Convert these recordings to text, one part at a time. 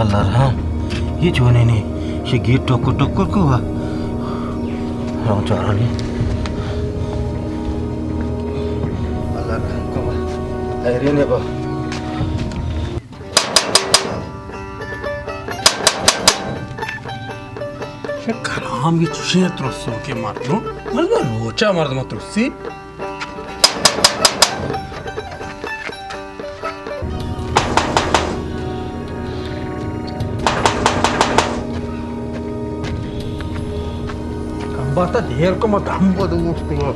Allah raham ye chone ne she gate tokkor ko wa ram charani Allah raham ko wa ayre ne ba कलाम की चुशियां त्रोसों के मार दो मतलब रोचा मार दो त्रोसी कंबाता देर को मत हम बोल उठते हो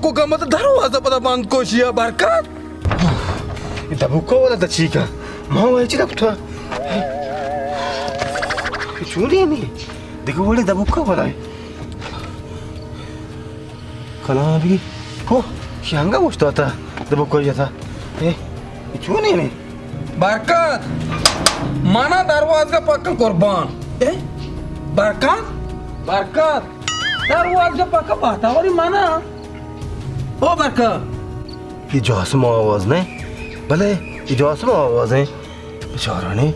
को का मत दरवाजा पता बंद कोशिया बरकत ita buka wala da chica ma wa chi da kutwa churi ne देखो wala da buka wala kala bhi ho shanga musta ta da buka ya ta churi ne बरकत माना दरवाजा पक्का कुर्बान बरकत बरकत दरवाजा पक्का बातावरी माना ओ बरकत ये जासम आवाज नहीं भले ये जासम आवाज है बेचारा ने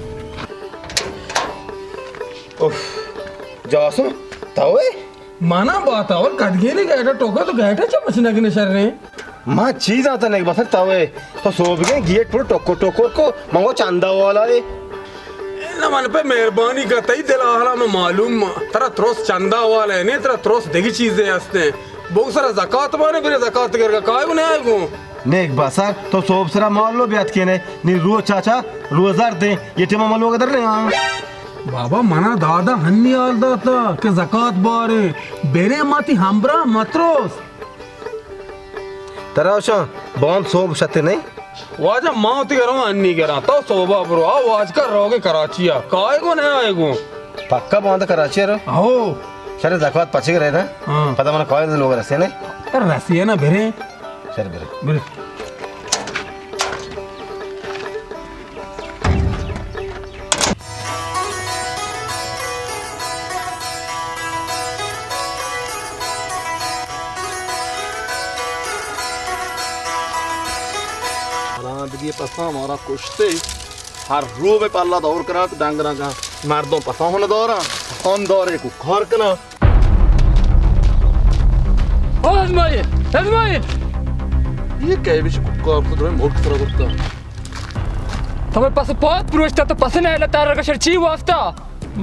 उफ जासम तावे माना बात और कट गए नहीं गया टोका तो गया था चमचना के नशर ने मां चीज आता नहीं बस तावे तो सो भी गए गेट पर टोको को मंगो चांदा वाला है ना मन पे मेहरबानी करता ही दिला हला में मालूम तेरा त्रोस चंदा वाला है नहीं तेरा त्रोस देखी चीजें हंसते बहुत सारा ज़कात माने फिर ज़कात करके काय बने आएगो नेक बासर तो सोब सरा माल लो ब्यात के ने नी रो चाचा रोजार दे ये टेमा माल वगैरह रे बाबा मना दादा हन्नी आल दाता के ज़कात बारे बेरे माती हमबरा मतरोस तराशा बॉम्ब सोब सते नहीं वाजा माती करो हन्नी करा तो सोबा ब्रो आवाज कर रहोगे कराचिया काय को नहीं आएगो पक्का बंद कराची रो आओ सर ज़कात पचे रहे ना पता मन कॉल लोग रसे ने तर रसी है ना बेरे सर बेरे ये पसा हमारा कुश्ते हर रो में पाला दौर करा तो डांगरा का मर्दों पसा होने दौरा कौन दौरे को घर कना ये क्या भी को आपको तो मोट तरह करता तुम्हें पासपोर्ट पुरुषता तो पसंद है तारा का शर्ची वास्ता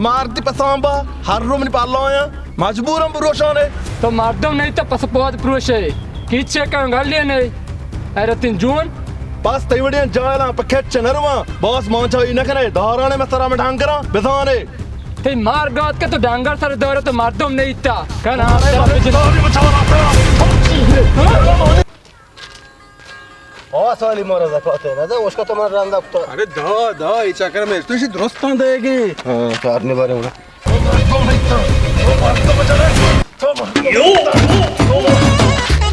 मारती पसांबा हर रो में पाला आया मजबूर हम पुरुषों ने तो मर्दों नहीं तो पासपोर्ट पुरुष है किच्चे का गालियां नहीं अरे तीन जून पास तैवड़ियां जायला पखेट चनरवा बॉस मांचा इन्हें करे धाराने में सरा में ढंग करा बिसाने ते मार गात के तो डांगर सर दौरे तो मर्दों नहीं था कहना ओ साली मोरा ज़कात है ना उसका तो मन रंदा तो अरे दा ये चक्कर में तो इसी दोस्तां देगे हां चारने बारे में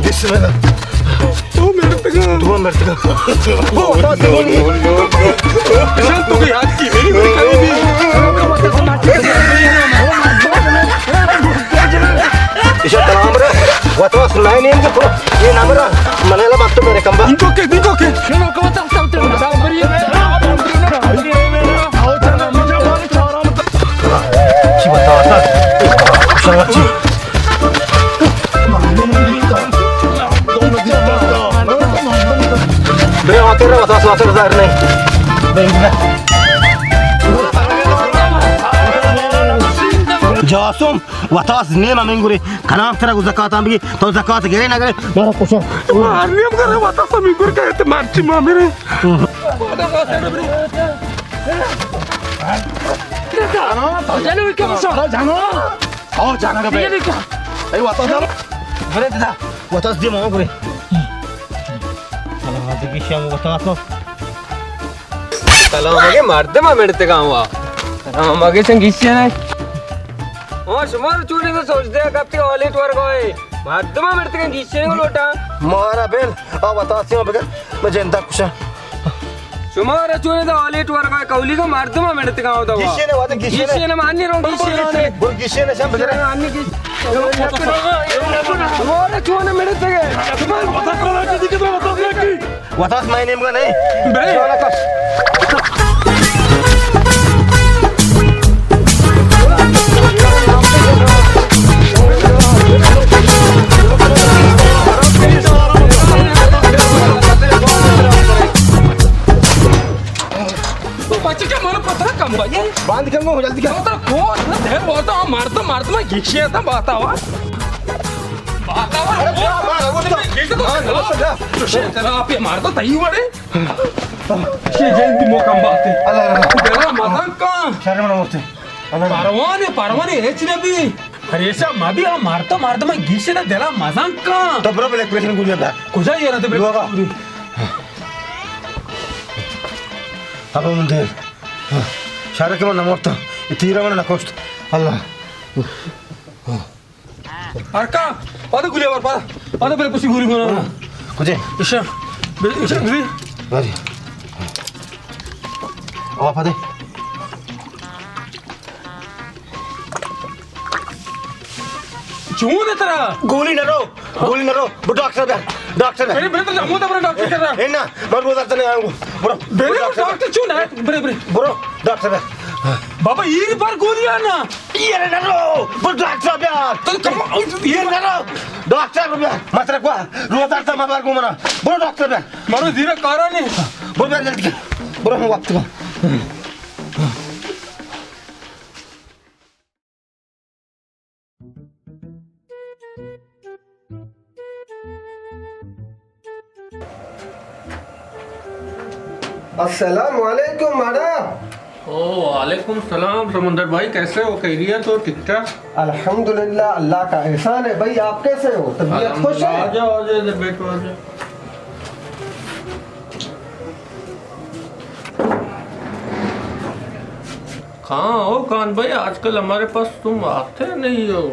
बिस्मिल्लाह तो मेरे तक ओ ताते बोली चल तो की हाथ की मेरी कहीं भी इसे तलाम रे वतो सुनाई नहीं इनको ये नंबर मनेला बात तो मेरे कंबा इनको के क्यों को बता सकते हो डाल बरी की बता था शाबाशी बे आते रे वतो स्वास्थ्य जार नहीं जासुम वतास नेमा मेंगुरे खनाम तेरा ज़कात आंबी तो ज़कात गिरे ना गए मारा कुछ मारने हम करे वतास मेंगुर कहते मारची मां मेरे जानो क्या मसला जानो आओ जाना का बे ए वतास अरे दादा वतास दे मां गुरे अल्लाह हाथ की शाम वतास नो कला मगे मर्द मा मेडते गावा कला मगे संगीष्य नहीं ओ सुमार चूड़ी तो सोच दे कब तक ऑलिट वर्ग होए मर्द मा मेडते गीष्य को लोटा मारा बेल आ वतास में बगैर मैं जनता कुछ ಸುಮಾರು ಚೂನಿದ ಆಲೇಟ್ ವರ್ಗ ಕೌಲಿಗ ಮಾರ್ದಮ ಮೆಡತ ಕಾವದವ ಗಿಶೇನೆ ವಾದ ಗಿಶೇನೆ ಗಿಶೇನೆ ಮಾನ್ನಿ ರೋ ಗಿಶೇನೆ ಬೋ ಗಿಶೇನೆ ಶಂ ಬಜರ ಅನ್ನಿ ಗಿ ಸುಮಾರು ಚೂನ ಮೆಡತಗೆ ಸುಮಾರು ಪತ ಕೋಲ ದಿಕ್ಕಿದ್ರೆ ಬತೋಕಿ ವತಾಸ್ ಮೈ ನೇಮ್ ಗ ನೈ ಬೇ बांध के हो जल्दी क्या मारता मारता मैं घिसे था बतावा आप ये मारता तही वाले मौका बाते मजाक का शर्म ना मोते परवाने हेचने भी हरेशा मैं भी मारता मारता मैं घिसे ना देला मजाक का तो बरो ब्लैक प्रेशर गुलिया दा कुछ ये ना तो अब मुंदे शारे के मन मोरता तीरा मन ना कोस्ट अल्लाह अरका आधा गुलिया बार पार आधा पहले पुसी गुली बना कुछ ईशा ईशा गुली बारी ओ आपदे क्यों ना तेरा गोली न रो वो डॉक्टर मेरे बेटे जामू तो बड़ा डॉक्टर कर रहा है ना मैं वो डॉक्टर नहीं आऊंगा ब्रो बेटे डॉक्टर क्यों ना बड़े बड़े ब्रो डॉक्टर बाबा ये बार गोली आना ये न रो वो डॉक्टर यार तो कम ये न रो डॉक्टर यार मतलब क्या रोज डॉक्टर मैं बार घूमना ब्रो डॉक्टर यार मारो धीरे कारा नहीं ब्रो जल्दी ब्रो हम वक्त का अस्सलाम वालेकुम मैडम। ओ वालेकुम सलाम समुंदर भाई कैसे हो खैरियत हो ठीक ठाक अल्हम्दुलिल्लाह अल्लाह का एहसान है। भाई आप कैसे हो? तबीयत खुश है? आ जाओ इधर बैठो आ जाओ कहाँ हो कान भाई आजकल हमारे पास तुम आते नहीं हो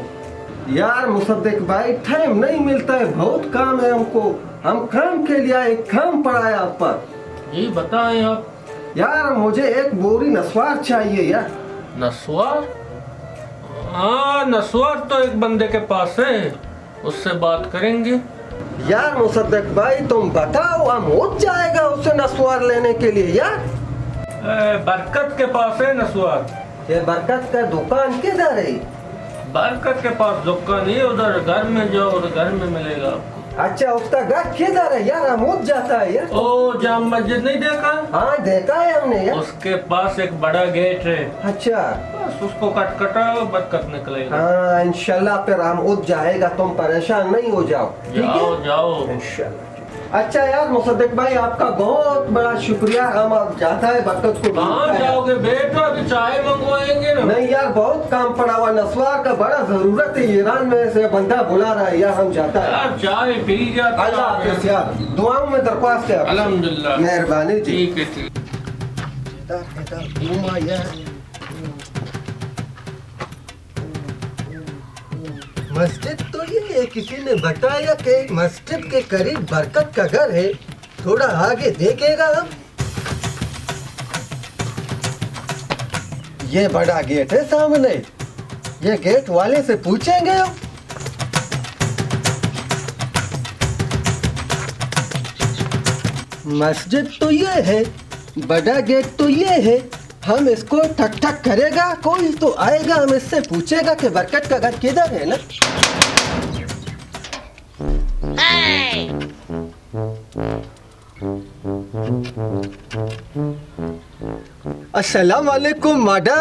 यार मुसद्दिक भाई टाइम नहीं मिलता है, बहुत काम है हमको। हम काम के लिए आए, काम पड़ा है आप पर। जी बताएं आप यार मुझे एक बोरी नस्वार चाहिए यार। नस्वार हाँ नस्वार तो एक बंदे के पास है उससे बात करेंगे यार मुसद्दिक भाई तुम बताओ, हम हो जाएगा उससे नस्वार लेने के लिए यार। बरकत के पास है नस्वार ये बरकत का दुकान किधर है? बरकत के पास दुकान ही उधर घर में जाओ और घर में मिलेगा आपको अच्छा उसका घर किधर है यार? हम हो जाता है यार। ओ जाम मस्जिद नहीं देखा हाँ देखा है हमने यार। उसके पास एक बड़ा गेट है अच्छा बस उसको कटकटाओ बरकत निकलेगा हाँ इंशाल्लाह फिर हम उठ जाएगा, तुम परेशान नहीं हो जाओ। ठीक जाओ है जाओ इंशाल्लाह। अच्छा यार मुसद्दिक भाई आपका बहुत बड़ा शुक्रिया। हम अब जाता है बरकत को कहाँ जाओगे बेटो अभी चाय मंगवाएंगे ना नहीं यार बहुत काम पड़ा हुआ, नस्वार का बड़ा जरूरत है। ईरान में से बंदा बुला रहा है यार, हम जाता है। यार चाय पी जाता अल्लाह हाफिज़ यार, दुआओं में दरख्वास्त है। अल्हम्दुलिल्लाह मेहरबानी जी। ठीक है ठीक घूमा यार। मस्जिद तो ये है, किसी ने बताया कि मस्जिद के करीब बरकत का घर है। थोड़ा आगे देखेगा हम। ये बड़ा गेट है सामने, ये गेट वाले से पूछेंगे हम। मस्जिद तो ये है, बड़ा गेट तो ये है। हम इसको ठक ठक करेगा, कोई तो आएगा, हम इससे पूछेगा कि बरकत का घर किधर है ना। अस्सलाम वालेकुम माडा।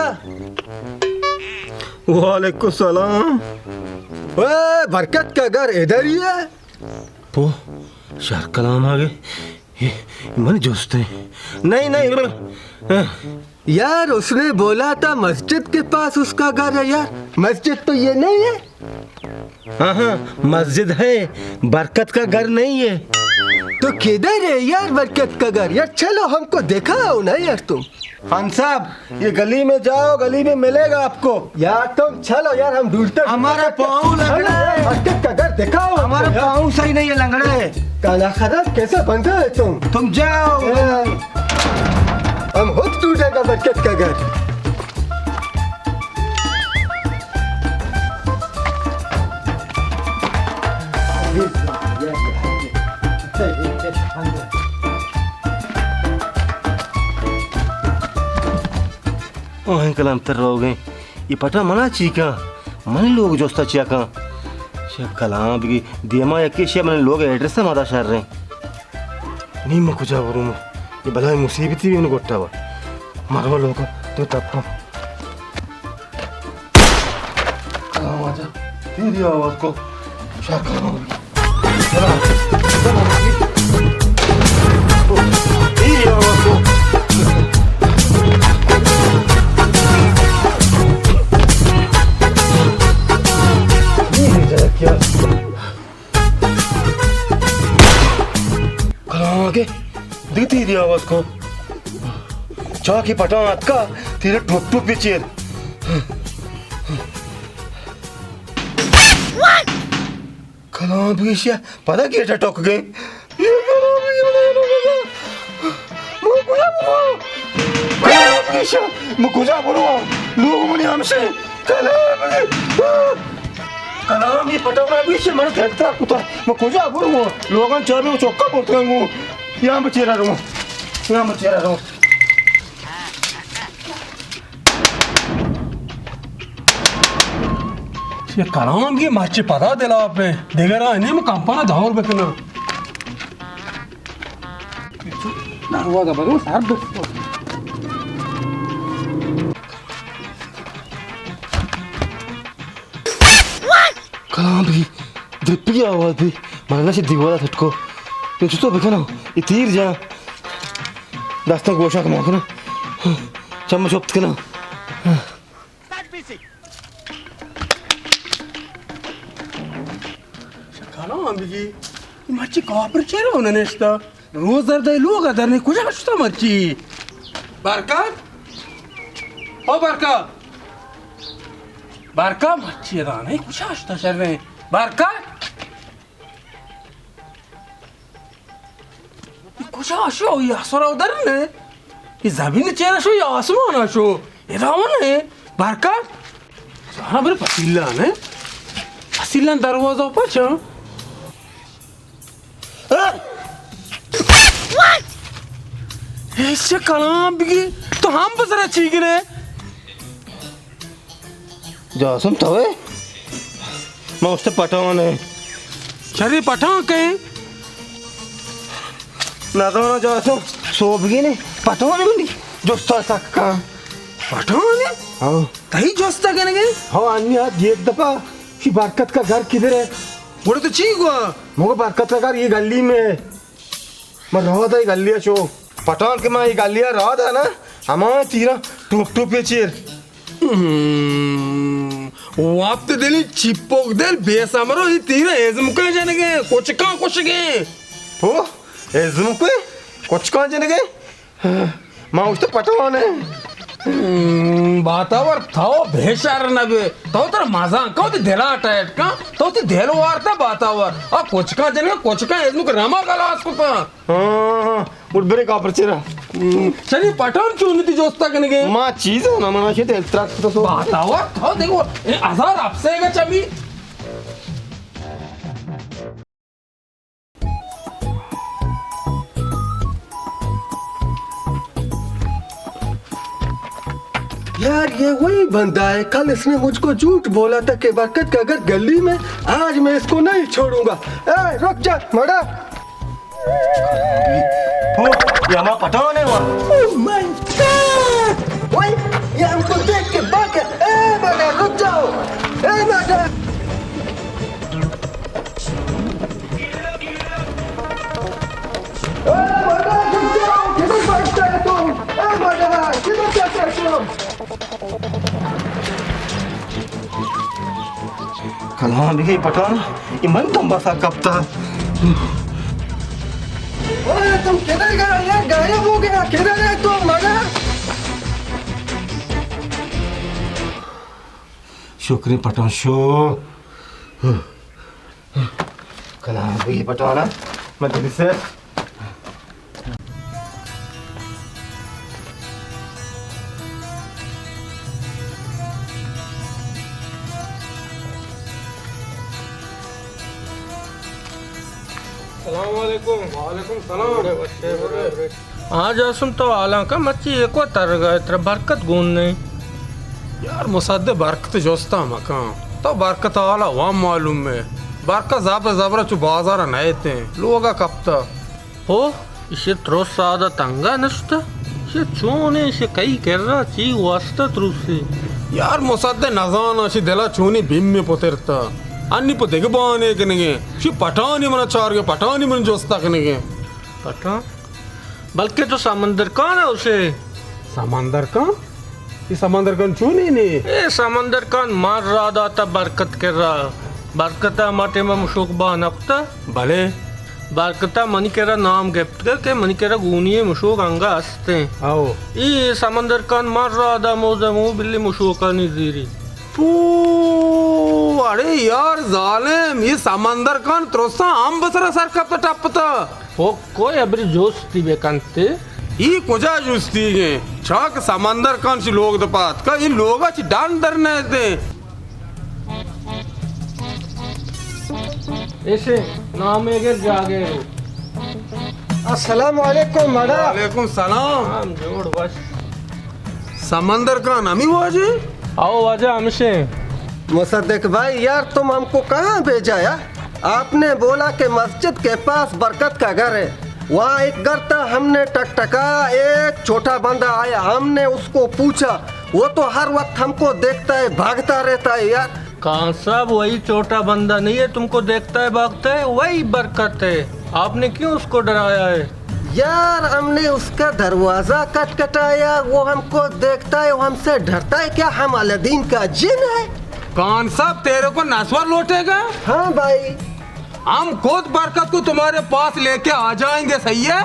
वालेकुम सलाम ओए बरकत का घर इधर ही है। वो शार कलाम आ गए ये मन जोस्ते नहीं नहीं यार उसने बोला था मस्जिद के पास उसका घर है यार। मस्जिद तो ये नहीं है। हाँ हाँ मस्जिद है, बरकत का घर नहीं है। तो किधर है यार बरकत का घर? यार चलो हमको दिखाओ ना यार तुम। खान साहब ये गली में जाओ, गली में मिलेगा आपको। यार तुम चलो यार, हम ढूंढते हैं। हमारा पाँव लंगड़ा है। बरकत का घर दिखाओ। हमारा पाँव सही नहीं है, लंगड़ा है। काला खराब कैसे बंधा है तुम जाओ। हम खुद टूटेगा बरकत का घर। ओह कलाम तर रहोगे ये पटा मना चीका मन लोग जोस्ता चियाका शे कलाम भी दियमा यके शे मन लोग एड्रेस मादा शहर रहे नी म कुछ आवरुम ये बला मुसीबत भी उन गोट्टावा मरवा लोग तो तप्पा कलाम आजा तेरी आवाज को शाका तेरी आवाज को आगे दिखती थी आवाज को चाह की पटात का तेरे टूप टूप भी चेर कलाम भी शिया पता क्या टोक गए मुकुजा बोलो लोग मुझे हमसे कलाम ये पटाना भी से मन खेलता कुत्ता मैं कुजा बोलूँ लोगों चाबी वो चौका बोलते हैं यहाँ में चेहरा रहूँ यहाँ में चेहरा रहूँ ये कलाम की माची पता दिला आपने देखा रहा नहीं मैं कंपना जाऊँ बेकना दरवाजा बंद सार दो कलाम भी द्रिप की आवाज भी मरना से दीवारा थटको ये तो बेकना ये तीर जा दास्ता गोशा कमा के ना चम्मच उप्त के ना कलाम भी माची कापर चेहरा होना नेस्ता रोज दर्द है लोग दर्द नहीं कुछ अच्छा माची बरकत ओ बरकत बरकत माची राने कुछ अच्छा चल रहे बरकत कुछ आशो ये आसरा उधर ने ये जमीन चेहरा शो या आसमान आशो ये रावण है बरकत सारा बड़े पसीला ने पसीला दरवाजा ऊपर चो ऐसे कलाम भी तो हम बस रहे ठीक रहे जासम तो है मैं उससे पटावन है शरीर पठान कहीं ना तो ना जासम सोबगी ने पटावन बंदी जो सकका पठान है हाँ तही जोस्ता कहने गए हाँ अन्य आज एक दफा कि बरकत का घर किधर है बोले तो ठीक हुआ मुझे बरकत का घर ये गली में है मैं रहा था ये गलिया शो पठान के मैं ये गलिया रहा था ना हमारे तीरा टूप टूप ये चेर वाप तो दिली चिपक दिल बेसमरो ये तीरा एज़म कहीं जाने गए कुछ गए हो एज़म पे कुछ कहाँ जाने गए मैं उससे पठान है बातावर थाओ भेशार ना बे तो तेरा मजा कहो तो दिला टाइट का तो दिलो वारता बातावर आ कुछ का एज़म को रमा गलास को पा हाँ मुझ बेरे का परचेरा चलिए पठान क्यों नहीं थी जोस्ता कहने गए माँ चीज़ है ना मना शेत हेल्थ तो सो बातावर थाओ देखो हजार आपसे का चबी यार ये वही बंदा है कल इसने मुझको झूठ बोला था कि बरकत का घर गली में आज मैं इसको नहीं छोड़ूंगा ए रुक जा मड़ा हो ये हमारा पठान है वहाँ ओह माय गॉड ओए ये हमको देख के भाग गया ए मड़ा रुक जाओ ए मड़ा किधर भागता है तुम ए मड़ा किधर जाते हो तुम कल भी पठान ये मन तुम बसा कब था ओए तुम किधर गए यार गायब हो गया किधर है तुम मगर शुक्र पठान शो कल भी पठाना मैं दिल्ली से वालेकुम सलाम। आज असुम तो आला का मच्छी एको तर गए तेरा बरकत गुन नहीं यार मुसद्दे बरकत जोस्ता मका तो बरकत आला वहाँ मालूम है बरकत ज़ाबरा चु बाजार नए थे लोगा कप्ता हो इसे त्रोस सादा तंगा नस्ता इसे चूने इसे कई कर रहा ची वास्ता त्रुसी यार मुसद्दे नजाना इसे दिला चूनी बिम में पोतेरता अन्नी पो दिगबाने कनेगे इसे पठानी मना चार के पठानी मन जोस्ता कनेगे पठान बल्कि तो समंदर कौन है उसे समंदर कौन ये समंदर कौन चूनी नहीं ये समंदर कौन मार रहा दाता बरकत कर रहा बरकता माटे में मुशोक बानकता भले बरकता मनी केरा नाम गेप्ट करके मनी केरा गुनिये मुशोक अंगा हंसते आओ ये समंदर कौन मार रहा दा मोजा मुँह बिल्ली मुशोका निजीरी पू अरे यार जालिम ये समंदर कौन त्रोसा हम बसरा सर कब तो टपता वो कोई अबरी जोस्ती बेकंते ये कुजा जोस्ती है चाक समंदर कौन सी लोग तो पात का ये लोगा ची डान डरने थे ऐसे नाम एगर जागे अस्सलाम वालेकुम मड़ा। वालेकुम सलाम हम जोड़ बस समंदर का नामी वाजे आओ वाजा हमसे मुसद्दिक भाई यार तुम हमको कहाँ भेजा यार आपने बोला कि मस्जिद के पास बरकत का घर है वहाँ एक घर था हमने टकटका एक छोटा बंदा आया हमने उसको पूछा वो तो हर वक्त हमको देखता है भागता रहता है यार कहाँ साहब वही छोटा बंदा नहीं है तुमको देखता है भागता है वही बरकत है आपने क्यों उसको डराया है यार हमने उसका दरवाजा खटखटाया वो हमको देखता है वो हमसे डरता है क्या हम अलादीन का जिन है कौन साहब तेरे को नस्वर लौटेगा हाँ भाई हम खुद बरकत को तुम्हारे पास लेके आ जाएंगे सही है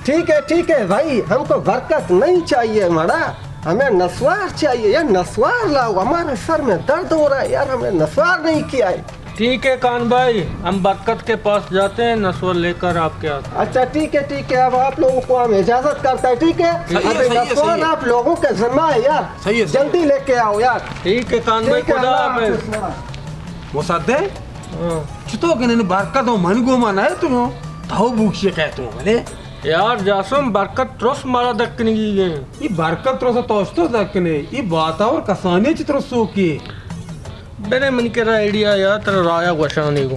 ठीक है भाई हमको बरकत नहीं चाहिए मड़ा हमें नस्वार चाहिए यार नस्वार लाओ हमारे सर में दर्द हो रहा है यार हमने नस्वार नहीं किया है ठीक है कान भाई हम बरकत के पास जाते हैं नस्वर लेकर आपके आते अच्छा ठीक है अब आप लोगों को हम इजाजत करता है ठीक है अभी नस्वार आप लोगों का जिम्मा है यार सही है जल्दी लेके आओ यार ठीक है कान भाई ठीक है, खुदा अल्लाह हाफिज हाफिज मड़ा। मुसद्दे चितो के ने बरकत हो मन को मना है तुम ताऊ भूखिए कहते हो भले यार जासम बरकत त्रोस मारा दक्कनी की गए ये बरकत त्रोस तोस्तो दक्कने ये बात और कसाने चित्र सो की मैंने मन के आइडिया यार तेरा राया वशाने को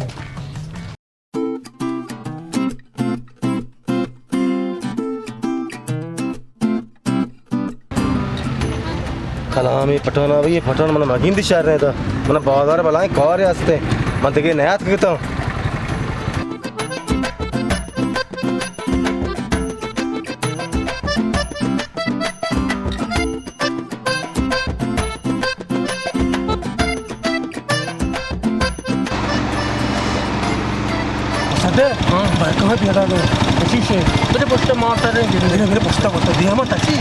कलाम ये पठाना भाई ये पठान मन मगिंदी शहर रहे था मन बाजार बलाए कार हंसते मन तक नयात कहता कहाँ पे लगा दो अच्छी से मेरे पोस्टर मारता रहे मेरे पोस्टर बता दिया मत अच्छी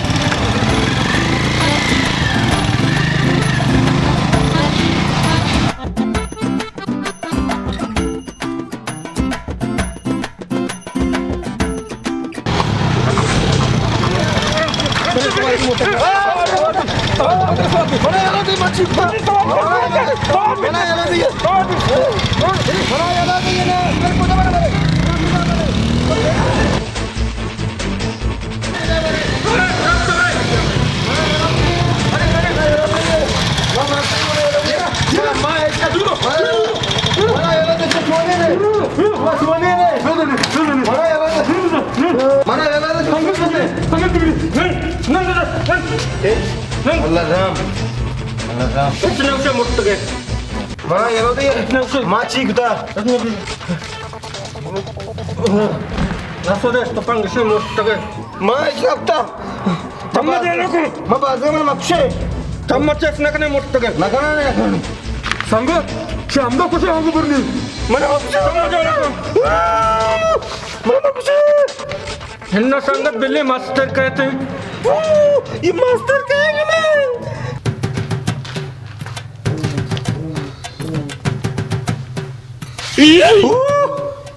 अल्लाह राम इतने उसे मुट्ठ गए मां ये लो इतने उसे मां चीकता नसो दे तो पंग से मुट्ठ गए मां इकता तम्मा दे लोगों मां बाजे में मक्शे तम्मा चेस नकने मुट्ठ गए लगाना नहीं संग शामदा कुछ आगे बरनी मन मक्शे तम्मा दे लोगों मन मक्शे हिन्ना संगत बिल्ली मास्टर कहते हैं ये मास्टर कहेंगे मैं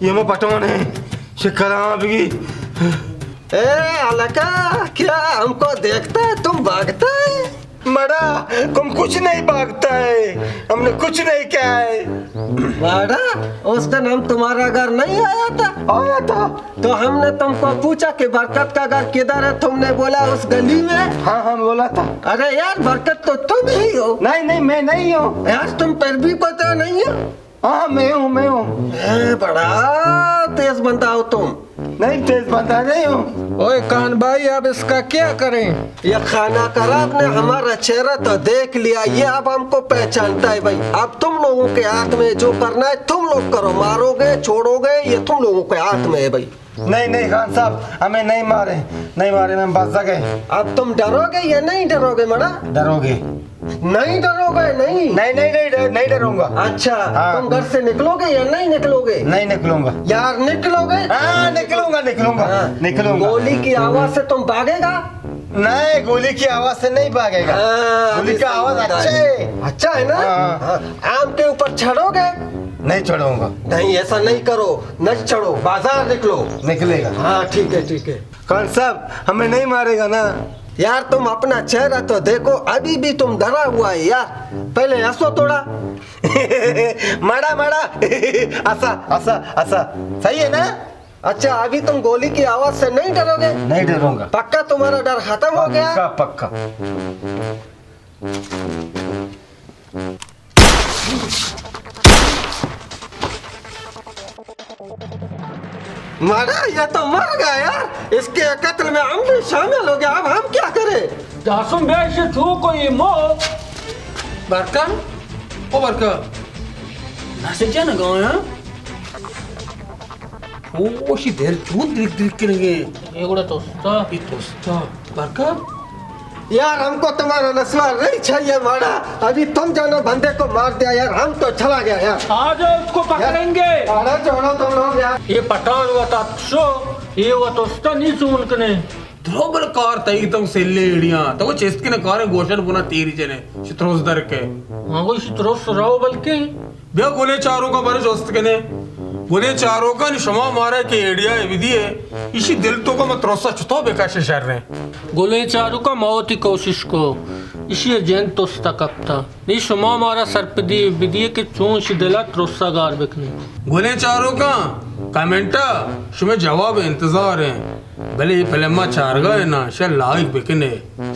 ये मैं पटवान है शिकरा भी ए अलका क्या हमको देखता है तुम भागता है मड़ा तुम कुछ नहीं भागता है, हमने कुछ नहीं किया है। बड़ा उस दिन हम तुम्हारा घर नहीं आया था? आया था। तो हमने तुमको पूछा कि बरकत का घर किधर है, तुमने बोला उस गली में। हाँ हाँ बोला था। अरे यार बरकत तो तुम ही हो। नहीं नहीं मैं नहीं हूँ यार तुम पर भी पता नहीं है। हाँ मैं हूँ। बड़ा तेज बंदा हो तुम। नहीं तेज बंदा नहीं हूँ। ओए कान भाई अब इसका क्या करें? ये खाना खराब ने हमारा चेहरा तो देख लिया, ये अब हमको पहचानता है भाई। अब तुम लोगों के हाथ में जो करना है तुम लोग करो, मारोगे छोड़ोगे ये तुम लोगों के हाथ में है भाई। नहीं नहीं खान साहब हमें नहीं मारे हम बच सके। अब तुम डरोगे या नहीं डरोगे मड़ा? डरोगे? नहीं डरोगे? नहीं नहीं डरूंगा। अच्छा हाँ। तुम घर से निकलोगे या नहीं निकलोगे? नहीं निकलूंगा। यार निकलोगे? हाँ निकलूंगा। गोली की आवाज से तुम भागेगा? नहीं गोली की आवाज से नहीं भागेगा। गोली की आवाज अच्छा है ना? हाँ। आम के ऊपर चढ़ोगे? नहीं चढ़ूंगा। नहीं ऐसा नहीं करो, न चढ़ो, बाजार निकलो। निकलेगा। हाँ ठीक है। खान साहब हमें नहीं मारेगा ना? यार तुम अपना चेहरा तो देखो, अभी भी तुम डरा हुआ है यार। पहले हंसो थोड़ा। मड़ा ऐसा सही है ना? अच्छा अभी तुम गोली की आवाज से नहीं डरोगे? नहीं डरूंगा। पक्का तुम्हारा डर खत्म हो गया? पक्का। मरा ये तो मर गया यार, इसके कत्ल में हम भी शामिल हो गया। अब हम क्या करें? जासुम बे से तू कोई मो बरका ओ बरका नासे ना गाँव है ओ शी देर तू दिख करेंगे ये गुड़ा तोस्ता बरका यार हमको तुम्हारा नस्वा नहीं चाहिए मारा। अभी तुम जानो बंदे को मार दिया यार, हम तो चला गया यार। आज उसको पकड़ेंगे। अरे छोड़ो तुम लोग यार। ये पठान हुआ था शो ये हुआ तोस्ता नहीं सुन कने ध्रोबल कार तई तुम सेल्ले एड़ियां तो वो चेस्ट के ने कार गोशन बुना तेरी जने चित्रोस दर के हां वो चित्रोस राव बल्कि बे गोले चारों का बारे दोस्त के ने गोले चारों का निशमा मारे के एड़िया विधि है इसी दिल तो का मत रोसा छतो बेकाशे शहर रे गोले चारों का मौत की कोशिश को इसी जैन तोस्ता कपता नहीं शमा मारा सर्पदी विधि के चोंश दिला त्रोसा गार बेकने गोले चारों का कमेंटा शुमे जवाब इंतजार है भले ये फिल्म चार गए ना शर लाइक बेकने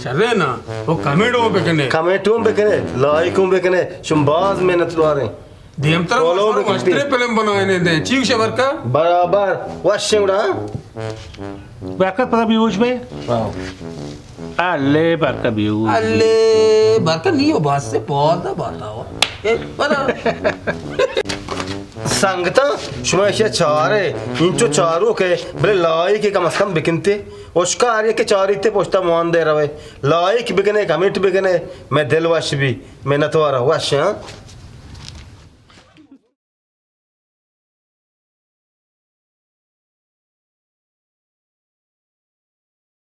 शर्रे ना वो कमेंटों बेकने लाइकों बेकने शुंबाज मेहनत वाले देम तरह वस्त्रे फिल्म बनाए ने दे चीक शबर का बराबर वशिंगड़ा बरकत पता व्यूज में अल्ले बरकत व्यूज अल्ले बरकत नहीं हो बात से बहुत बात हो ए बरा संगता शुमेशे चारे इंचो चारों के भले लाई के कम से कम बिकनते उसका आर्य के चार इतने पोस्टा मान दे रहे लाई के बिकने कमिट बिकने मैं दिल वश भी मैं नतवारा वश हाँ